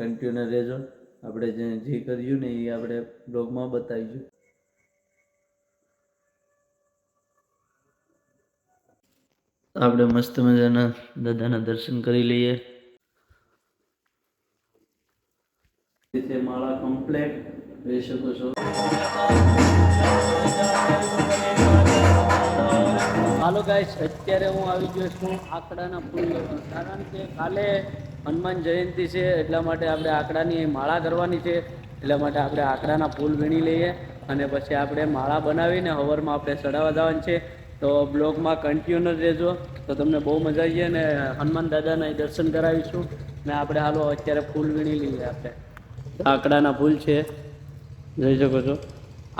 Continue રહેજો. આપણે જે કર્યું ને એ આપણે બ્લોગમાં બતાવીશું. આપણે મસ્ત મજાના દાદાના દર્શન કરી લઈએ. રીતે માળા કમ્પ્લેટ જોઈ શકો છો. હાલો ગાઈસ, અત્યારે હું આવી ગયો છું આકડાના ફૂલ લેવા. કારણ કે કાલે હનુમાન જયંતિ છે, એટલા માટે આપણે આકડાની માળા કરવાની છે. એટલા માટે આપણે આકડાના ફૂલ વીણી લઈએ અને પછી આપણે માળા બનાવીને હવરમાં આપણે ચડાવવા જવાનું છે. તો બ્લોગમાં કન્ટિન્યુ રહેજો, તો તમને બહુ મજા આવી અને હનુમાન દાદાના દર્શન કરાવીશું. ને આપણે હાલો અત્યારે ફૂલ વીણી લઈએ. આપણે આકડાના ફૂલ છે, જોઈ શકો છો.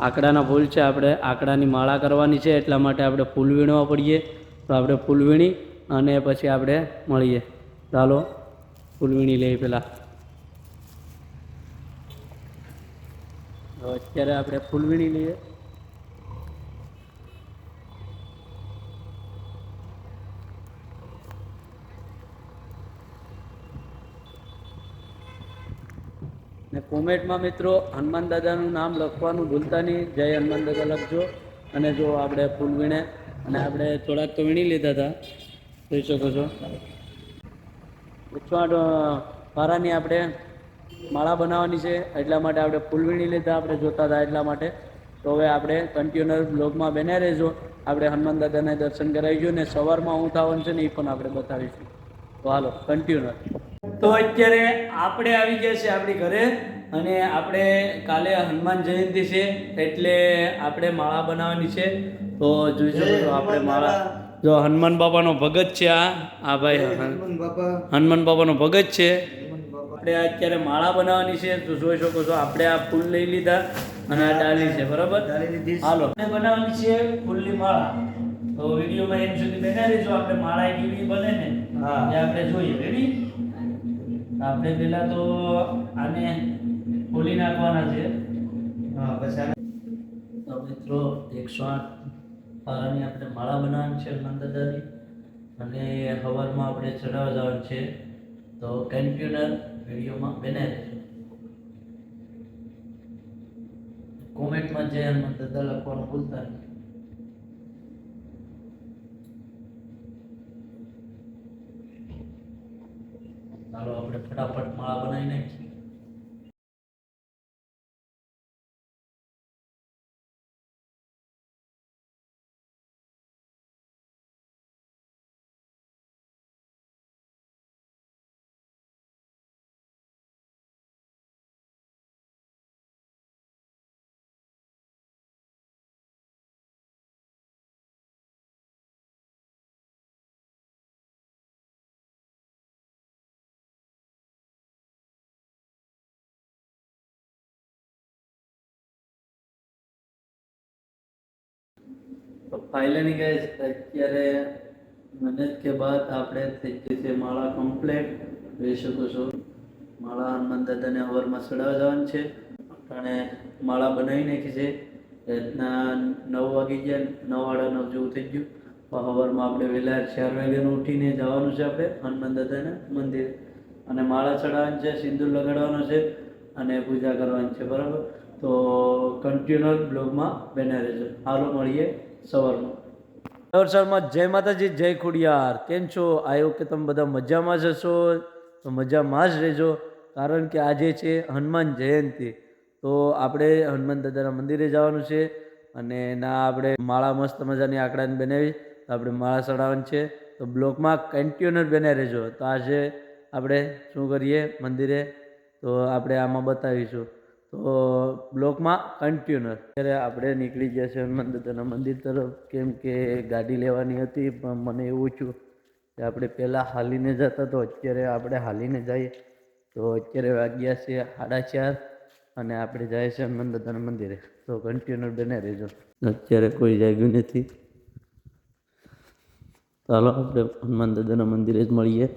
આકડાના ફૂલ છે, આપણે આકડાની માળા કરવાની છે, એટલા માટે આપણે ફૂલ વીણવા પડીએ. તો આપણે ફૂલ વીણી અને પછી આપણે મળીએ. ચાલો ફૂલ વીણી લઈએ પહેલાં. અત્યારે આપણે ફૂલ વીણી લઈએ. ને કોમેન્ટમાં મિત્રો હનુમાન દાદાનું નામ લખવાનું ભૂલતા નહીં. જય હનુમાન દાદા લખજો. અને જો આપણે ફૂલ વીણે અને આપણે થોડાક તો વીણી લીધા હતા, જોઈ શકો છો. પારાની આપણે માળા બનાવવાની છે, એટલા માટે આપણે ફૂલ વીણી લીધા. આપણે જોતા હતા એટલા માટે. તો હવે આપણે કન્ટિન્યુ બ્લોગમાં બન્યા રહેજો. આપણે હનુમાન દાદાને દર્શન કરાવીશું ને સવારમાં હું થવાનું છે ને એ પણ આપણે બતાવીશું. તો હાલો કન્ટિન્યુ. તો અત્યારે આપણે આવી ગયા છે આપણી ઘરે અને આપણે કાલે હનુમાન જયંતિ છે, એટલે આપણે માળા બનાવવાની છે. તો જોઈ શકો છો આપણે માળા. જો હનુમાન બાપાનો ભગત છે. આ ભાઈ હનુમાન બાપાનો ભગત છે. આપણે અત્યારે માળા બનાવવાની છે. તો જોઈ શકો છો આપણે આ ફૂલ લઈ લીધા અને આ ડાલી છે, બરાબર. હાલો બનાવવાની છે ફૂલની માળા. તો વિડીયોમાં એમ સુધી બેઠા રહીજો. આપણે માળા કેવી બને ને એ આપણે જોઈએ. રેડી? આપણે પેલા તો આને ખોલી નાખવાના છે. તો મિત્રો 108 પારાની આપણે માળા બનાવવાની છે હનુમાન દાદાની, અને હવારમાં આપણે ચડાવવા જવાનું છે. તો કન્ટિન્યુ વિડીયોમાં બને રહેજો. કોમેન્ટમાં જય હનુમાન દાદા લખવાનું ભૂલતા નહીં. ચાલો આપણે ફટાફટ માળા બનાવી નાખીએ. तो फाइनली गाइस અત્યારે મહેનત કે બાદ આપણે થઈ ગઈ છે માળા કમ્પ્લીટ. જોઈ શકો છો માળા હનુમાન દાદાને હવારમાં ચડાવવા જવાનું છે. અને માળા બનાવી નાખી છે. રાતના 9 વાગી ગયા, 9:30 જેવું થઈ ગયું. હવારમાં આપણે વહેલા 4 વાગ્યાનું ઉઠીને જવાનું છે આપણે હનુમાન દાદાના મંદિર, અને માળા ચડાવવાની છે, સિંદૂર લગાડવાનો છે અને પૂજા કરવાની છે, બરાબર. તો કન્ટિન્યુ બ્લોગમાં બન્યા રહેજો. હાલો મળીએ સવારમાં. સવારમાં જય માતાજી, જય ખોડિયાર. કેમ છો? આવ્યો કે તમે બધા મજામાં જ હશો? તો મજામાં જ રહેજો, કારણ કે આજે છે હનુમાન જયંતિ. તો આપણે હનુમાન દાદાના મંદિરે જવાનું છે અને ના આપણે માળા મસ્ત મજાની આકડાની બનાવી, તો આપણે માળા ચડાવવાની છે. તો બ્લોગમાં કન્ટિન્યુ બન્યા રહેજો. તો આજે આપણે શું કરીએ મંદિરે, તો આપણે આમાં બતાવીશું. તો બ્લોગમાં કન્ટિન્યુ. અત્યારે આપણે નીકળી ગયા છે હનુમાન દાદાના મંદિર તરફ, કેમ કે ગાડી લેવાની હતી, પણ મને એવું થયું કે આપણે પહેલાં હાલીને જતા, તો અત્યારે આપણે હાલીને જઈએ. તો અત્યારે વાગ્યા છે 4:30 અને આપણે જાય છે હનુમાન દાદાના મંદિરે. તો કન્ટિન્યુ બને રહેજો. અત્યારે કોઈ જાગ્યું નથી. ચાલો આપણે હનુમાન દાદાના મંદિરે જ મળીએ.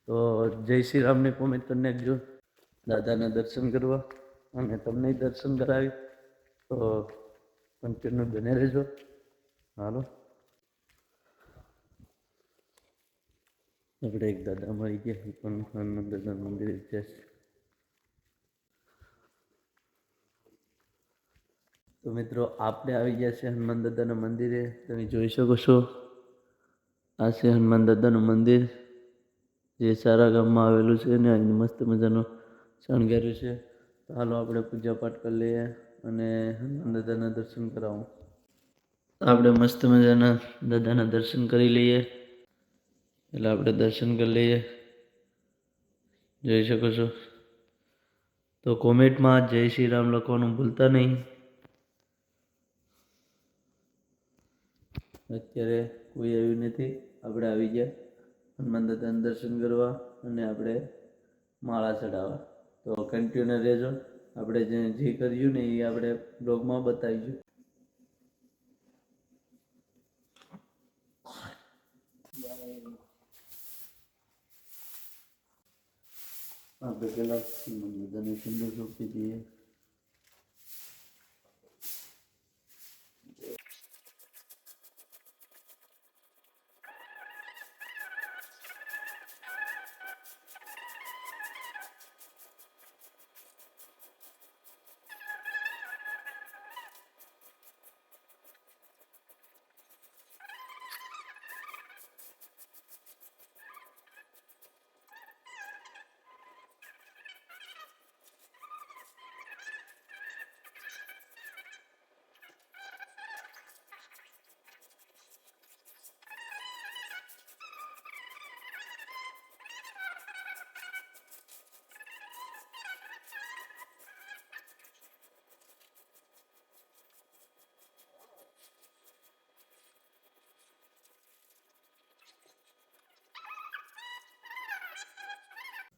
તો જય શ્રી રામને કોમેન્ટ કરી નાખજો દાદાના દર્શન કરવા, અને તમને દર્શન કરાવી. તો કન્ટિન્યુ બને રહેજો. હાલો આપણે એક દાદા મળી ગયા, પણ હનુમાન દાદા મંદિરે જશે. તો મિત્રો આપણે આવી ગયા છે હનુમાન દાદાના મંદિરે. તમે જોઈ શકો છો આ છે હનુમાન દાદાનું મંદિર, જે સારા ગામમાં આવેલું છે અને અહીં મસ્ત મજાનું શણગાર્યું છે. તો હાલો આપણે પૂજા પાઠ કરી લઈએ અને હનુમાન દાદાના દર્શન કરાવું. આપણે મસ્ત મજાના દાદાના દર્શન કરી લઈએ. એટલે આપણે દર્શન કરી લઈએ. જોઈ શકો છો. તો કોમેન્ટમાં જય શ્રી રામ લખવાનું ભૂલતા નહીં. અત્યારે કોઈ આવ્યું નથી, આપણે આવી ગયા હનુમાન દાદાના દર્શન કરવા અને આપણે માળા ચડાવવા. તો કન્ટિન્યુ રહેજો. આપણે જે કર્યું ને એ આપણે બ્લોગમાં બતાવીશું. આપણે પેલા બધાને સિંદૂર સોંપી દઈએ.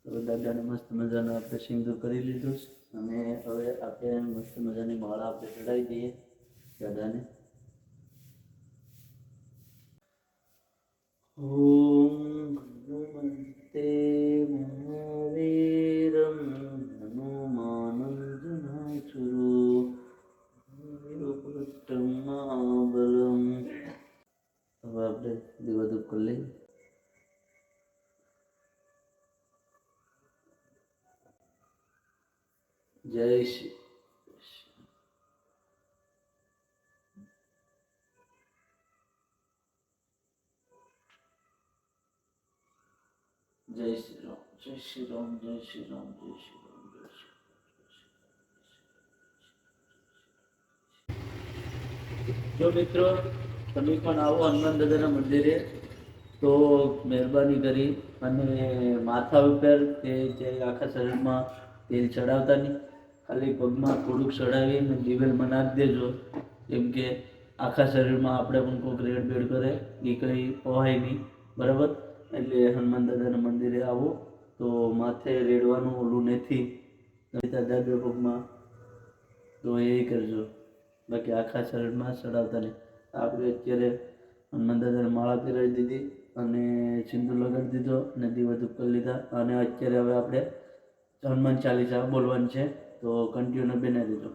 હવે દાદાને મસ્ત મજાનો આપણે સિંદૂર કરી લીધું અને હવે આપણે મસ્ત મજાની માળા આપણે ચડાવી દઈએ દાદાને. ઓમ હનુમંતે મહાવીરમ હનુમાનં જનાચુરો વીરભદ્રમ મહાબલમ. હવે આપણે દીવાધૂપ કરી લઈએ. જય શ્રી જય શ્રી રામ, જય શ્રી રામ, જય શ્રી રામ, જય શ્રી રામ, જય શ્રી રામ. જો મિત્રો તમે પણ આવો હનુમાન દાદાના મંદિરે તો મહેરબાની કરી અને માથા ઉપર કે જે આખા શરીરમાં તેલ ચડાવતા નહીં, ખાલી પગમાં થોડુંક ચડાવીને દિવેલમાં નાખી દેજો. કેમ કે આખા શરીરમાં આપણે પણ કોઈ રેડ બેડ કરે એ કંઈ પવાય નહીં, બરાબર? એટલે હનુમાન દાદાના મંદિરે આવો તો માથે રેડવાનું ઓલું નથી દાદા બે પગમાં, તો એ કરજો. બાકી આખા શરીરમાં ચડાવતા નહીં. આપણે અત્યારે હનુમાન દાદાને માળા પહેરાવી દીધી અને સિંદૂર લગાડી દીધો અને દીવાધૂપ કરી લીધા. અને અત્યારે હવે આપણે હનુમાન ચાલીસા બોલવાનું છે, તો કન્ટિન્યુ બનાવી દીધો.